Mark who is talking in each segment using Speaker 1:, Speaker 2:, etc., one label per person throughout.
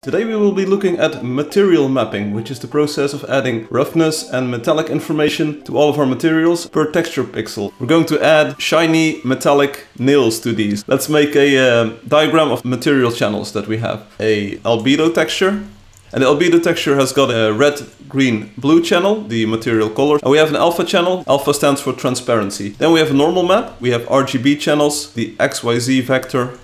Speaker 1: Today we will be looking at material mapping, which is the process of adding roughness and metallic information to all of our materials per texture pixel. We're going to add shiny metallic nails to these. Let's make a diagram of material channels that we have. A albedo texture. And the albedo texture has got a red, green, blue channel, the material color. And we have an alpha channel. Alpha stands for transparency. Then we have a normal map. We have RGB channels, the XYZ vector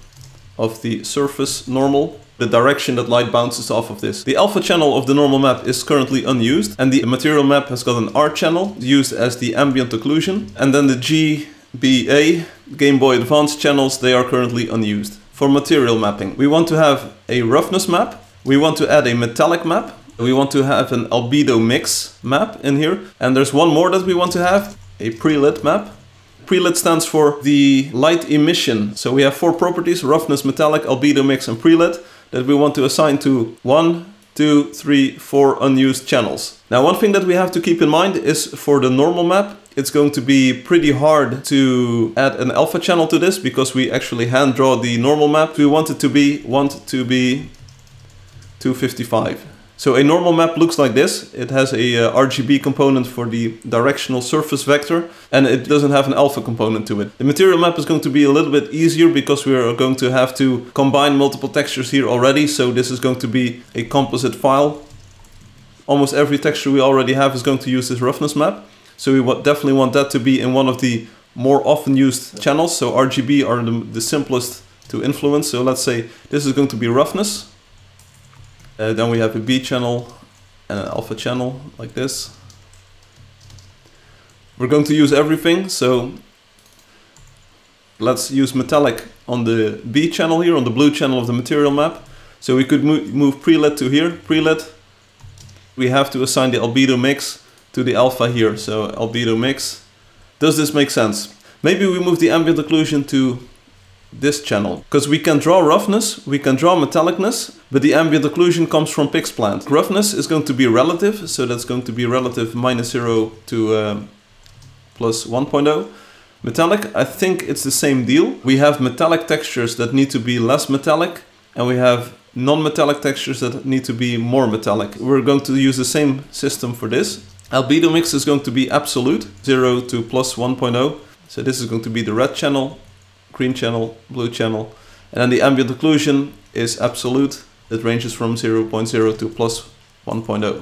Speaker 1: of the surface normal, the direction that light bounces off of this. The alpha channel of the normal map is currently unused, and the material map has got an R channel used as the ambient occlusion. And then the GBA, Game Boy Advance channels, they are currently unused. For material mapping, we want to have a roughness map. We want to add a metallic map. We want to have an albedo mix map in here. And there's one more that we want to have, a prelit map. Prelit stands for the light emission. So we have four properties: roughness, metallic, albedo mix, and prelit, that we want to assign to 1, 2, 3, 4 unused channels. Now, one thing that we have to keep in mind is for the normal map, it's going to be pretty hard to add an alpha channel to this because we actually hand draw the normal map. We want it to be 255. So a normal map looks like this. It has a RGB component for the directional surface vector, and it doesn't have an alpha component to it. The material map is going to be a little bit easier because we are going to have to combine multiple textures here already. So this is going to be a composite file. Almost every texture we already have is going to use this roughness map. So we definitely want that to be in one of the more often used channels. So RGB are the simplest to influence. So let's say this is going to be roughness. Then we have a B channel and an alpha channel like this. We're going to use everything, so let's use metallic on the B channel here, on the blue channel of the material map. So we could move prelit to here. Prelit, we have to assign the albedo mix to the alpha here. So albedo mix. Does this make sense? Maybe we move the ambient occlusion to this channel, because we can draw roughness, we can draw metallicness, but the ambient occlusion comes from pixplant. Roughness is going to be relative, so that's going to be relative -0 to plus 1.0. Metallic, I think it's the same deal. We have metallic textures that need to be less metallic, and we have non-metallic textures that need to be more metallic. We're going to use the same system for this. Albedo mix is going to be absolute, 0 to plus 1.0. So this is going to be the red channel, green channel, blue channel, and then the ambient occlusion is absolute. It ranges from 0.0 to plus 1.0.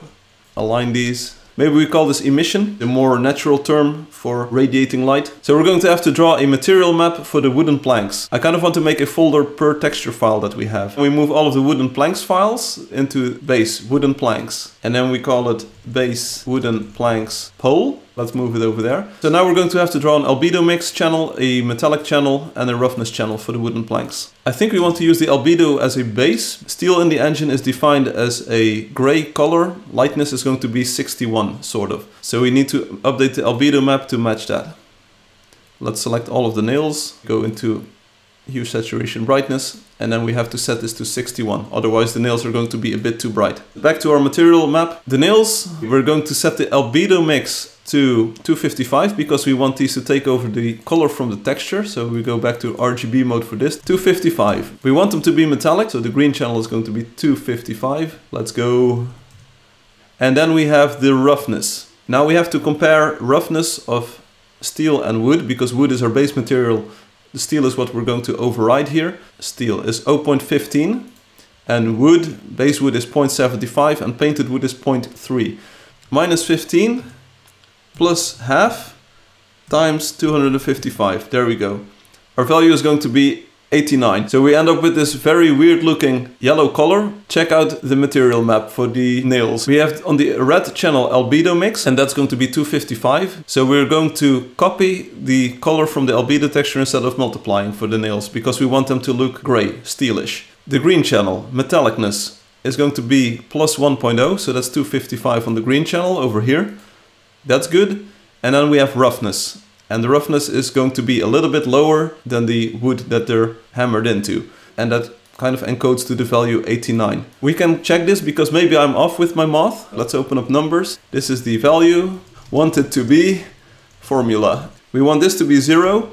Speaker 1: Align these. Maybe we call this emission, the more natural term for radiating light. So we're going to have to draw a material map for the wooden planks. I kind of want to make a folder per texture file that we have. We move all of the wooden planks files into base wooden planks. And then we call it base wooden planks pole. Let's move it over there. So now we're going to have to draw an albedo mix channel, a metallic channel, and a roughness channel for the wooden planks. I think we want to use the albedo as a base. Steel in the engine is defined as a gray color. Lightness is going to be 61, sort of. So we need to update the albedo map to match that. Let's select all of the nails, go into hue, saturation, brightness, and then we have to set this to 61. Otherwise the nails are going to be a bit too bright. Back to our material map. The nails, we're going to set the albedo mix to 255 because we want these to take over the color from the texture. So we go back to RGB mode for this. 255. We want them to be metallic, so the green channel is going to be 255. Let's go. And then we have the roughness. Now we have to compare roughness of steel and wood, because wood is our base material. The steel is what we're going to override here. Steel is 0.15 and wood, base wood is 0.75 and painted wood is 0.3. Minus 15 plus half times 255. There we go. Our value is going to be 89. So we end up with this very weird looking yellow color. Check out the material map for the nails. We have on the red channel albedo mix, and that's going to be 255. So we're going to copy the color from the albedo texture instead of multiplying for the nails, because we want them to look gray, steelish. The green channel, metallicness, is going to be plus 1.0. So that's 255 on the green channel over here. That's good. And then we have roughness. And the roughness is going to be a little bit lower than the wood that they're hammered into. And that kind of encodes to the value 89. We can check this because maybe I'm off with my math. Let's open up numbers. This is the value. Want it to be formula. We want this to be 0.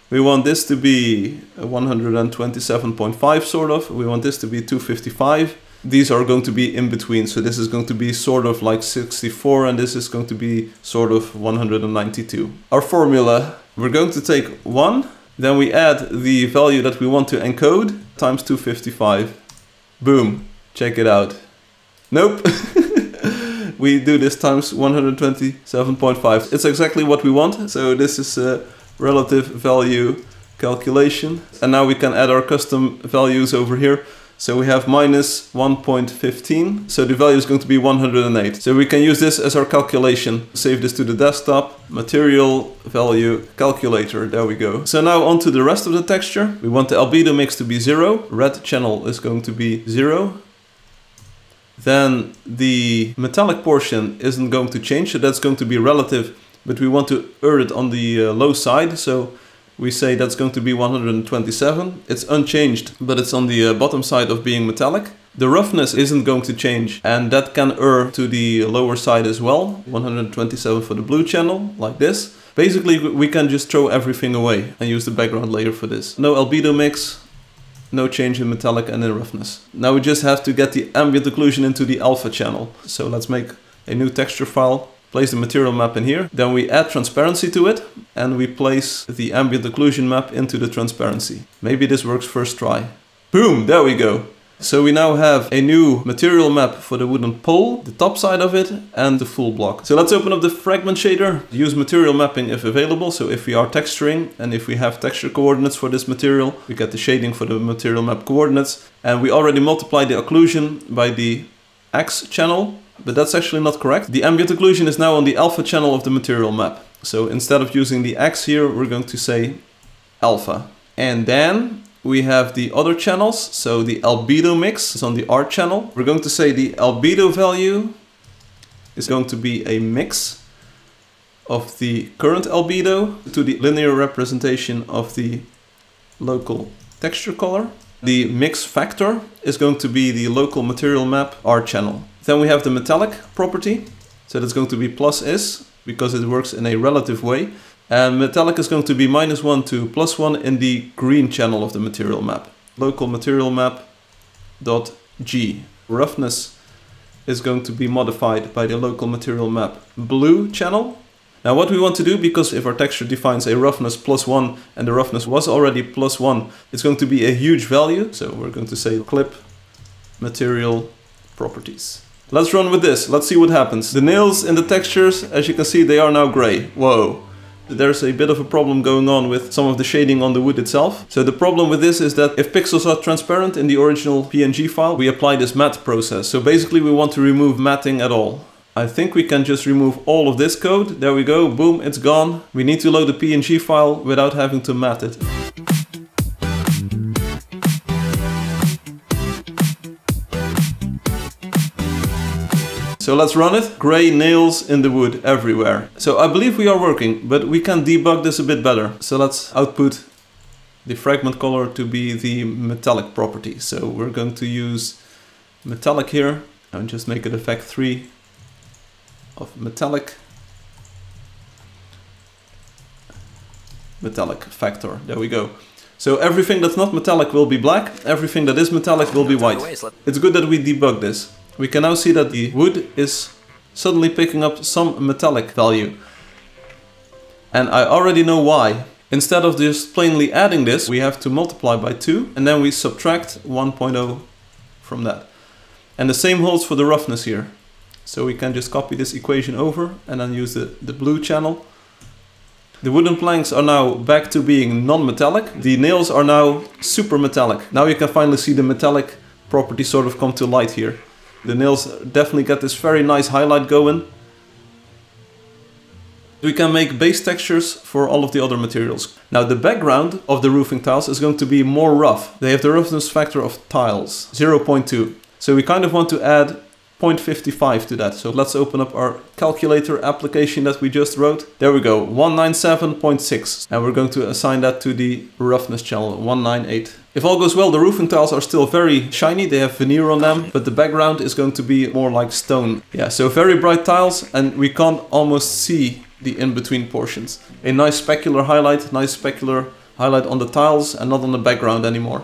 Speaker 1: We want this to be 127.5 sort of. We want this to be 255. these are going to be in between. So this is going to be sort of like 64 and this is going to be sort of 192. Our formula, we're going to take 1, then we add the value that we want to encode times 255. Boom, check it out. Nope. We do this times 127.5. It's exactly what we want. So this is a relative value calculation. And now we can add our custom values over here. So we have minus 1.15. So the value is going to be 108. So we can use this as our calculation. Save this to the desktop. Material value calculator. There we go. So now on to the rest of the texture. We want the albedo mix to be 0. Red channel is going to be 0. Then the metallic portion isn't going to change, so that's going to be relative, but we want to err it on the low side, so we say that's going to be 127. It's unchanged, but it's on the bottom side of being metallic. The roughness isn't going to change, and that can err to the lower side as well. 127 for the blue channel, like this. Basically, we can just throw everything away and use the background layer for this. No albedo mix. No change in metallic and in roughness. Now we just have to get the ambient occlusion into the alpha channel. So let's make a new texture file, place the material map in here. Then we add transparency to it and we place the ambient occlusion map into the transparency. Maybe this works first try. Boom, there we go. So we now have a new material map for the wooden pole, the top side of it, and the full block. So let's open up the fragment shader, use material mapping if available. So if we are texturing and if we have texture coordinates for this material, we get the shading for the material map coordinates. And we already multiplied the occlusion by the X channel, but that's actually not correct. The ambient occlusion is now on the alpha channel of the material map. So instead of using the X here, we're going to say alpha. And then we have the other channels, so the albedo mix is on the R channel. We're going to say the albedo value is going to be a mix of the current albedo to the linear representation of the local texture color. The mix factor is going to be the local material map R channel. Then we have the metallic property, so that's going to be plus is, because it works in a relative way. And metallic is going to be -1 to +1 in the green channel of the material map. Local material map dot G. Roughness is going to be modified by the local material map blue channel. Now what we want to do, because if our texture defines a roughness +1 and the roughness was already +1, it's going to be a huge value. So we're going to say clip material properties. Let's run with this. Let's see what happens. The nails in the textures, as you can see, they are now gray. Whoa. There's a bit of a problem going on with some of the shading on the wood itself. So the problem with this is that if pixels are transparent in the original PNG file, we apply this matte process. So basically we want to remove matting at all. I think we can just remove all of this code. There we go, boom, it's gone. We need to load the PNG file without having to matte it. So let's run it. Gray nails in the wood everywhere. So I believe we are working, but we can debug this a bit better. So let's output the fragment color to be the metallic property. So we're going to use metallic here and just make it effect 3 of metallic. Metallic factor, there we go. So everything that's not metallic will be black, everything that is metallic will be white. It's good that we debug this. We can now see that the wood is suddenly picking up some metallic value. And I already know why. Instead of just plainly adding this, we have to multiply by 2 and then we subtract 1.0 from that. And the same holds for the roughness here. So we can just copy this equation over and then use the blue channel. The wooden planks are now back to being non-metallic. The nails are now super metallic. Now you can finally see the metallic property sort of come to light here. The nails definitely get this very nice highlight going. We can make base textures for all of the other materials. Now the background of the roofing tiles is going to be more rough. They have the roughness factor of tiles, 0.2. So we kind of want to add 0.55 to that. So let's open up our calculator application that we just wrote. There we go, 197.6. And we're going to assign that to the roughness channel, 198. If all goes well, the roofing tiles are still very shiny. They have veneer on them, but the background is going to be more like stone. Yeah, so very bright tiles, and we can't almost see the in-between portions. A nice specular highlight on the tiles and not on the background anymore.